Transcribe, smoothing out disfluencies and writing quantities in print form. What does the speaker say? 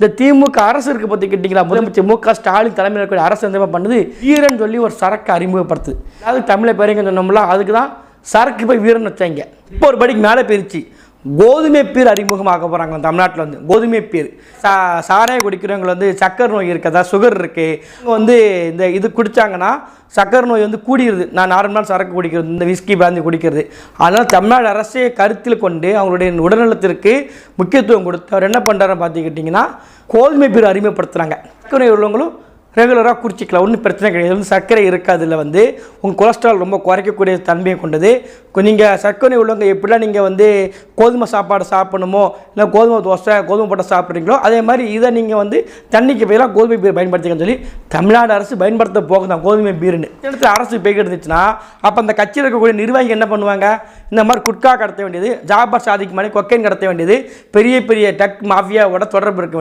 இந்த திமுக அரசு இருக்கு பார்த்துக்கிட்டிங்களா, முதலமைச்சர் மு.க. ஸ்டாலின் தலைமையில் இருக்கக்கூடிய அரசு என்ன பண்ணுது, வீரன் சொல்லி ஒரு சரக்கு அறிமுகப்படுத்துது. அதாவது தமிழை பேருங்க சொன்னோம்ல, அதுக்கு தான் சரக்கு போய் வீரன் வச்சாங்க. இப்போ ஒரு படிக்கு மேலே போயிருச்சு, கோதுமை பீர் அறிமுகமாக போகிறாங்க தமிழ்நாட்டில். வந்து கோதுமை பீர் சாராய குடிக்கிறவங்க வந்து சக்கரை நோய் இருக்கதா, சுகர் இருக்குது, இவங்க வந்து இந்த இது குடித்தாங்கன்னா சக்கரை நோய் வந்து கூடிடுது. நான் நார்மலாக சரக்கு குடிக்கிறது, இந்த விஸ்கி பிராந்தி குடிக்கிறது. அதனால் தமிழ்நாடு அரசே கருத்தில் கொண்டு அவங்களுடைய உடல்நலத்திற்கு முக்கியத்துவம் கொடுத்து அவர் என்ன பண்ணுறாருன்னு பார்த்துக்கிட்டிங்கன்னா கோதுமை பீர் அறிமுகப்படுத்துகிறாங்க. சக்கரை நோய் உள்ளவங்களும் ரெகுலராக குடிச்சிக்கலாம், ஒன்றும் பிரச்சனை கிடையாது. வந்து சர்க்கரை இருக்காது, இல்லை வந்து உங்கள் கொலஸ்ட்ரால் ரொம்ப குறைக்கக்கூடிய தன்மையை கொண்டது. நீங்கள் சர்க்கரை உள்ளவங்க எப்படிலாம் நீங்கள் வந்து கோதுமை சாப்பாடு சாப்பிடணுமோ, இல்லை கோதுமை தோசை கோதுமை போட்ட சாப்பிட்றீங்களோ, அதே மாதிரி இதை நீங்கள் வந்து தண்ணிக்கு பதிலாக கோதுமை பீர் பயன்படுத்திக்கன்னு சொல்லி தமிழ்நாடு அரசு பயன்படுத்த போகுதான் கோதுமை பீர்னு. இடத்துல அரசு போய்கிட்டு இருந்துச்சுன்னா அப்போ அந்த கட்சியில் இருக்கக்கூடிய நிர்வாகிகள் என்ன பண்ணுவாங்க, இந்த மாதிரி குட்கா கடத்த வேண்டியது, ஜாபர் சாதிக்கு மாதிரி கொக்கைன் கடத்த வேண்டியது, பெரிய பெரிய டக் மாஃபியாவோட தொடர்பு இருக்க வேண்டியது.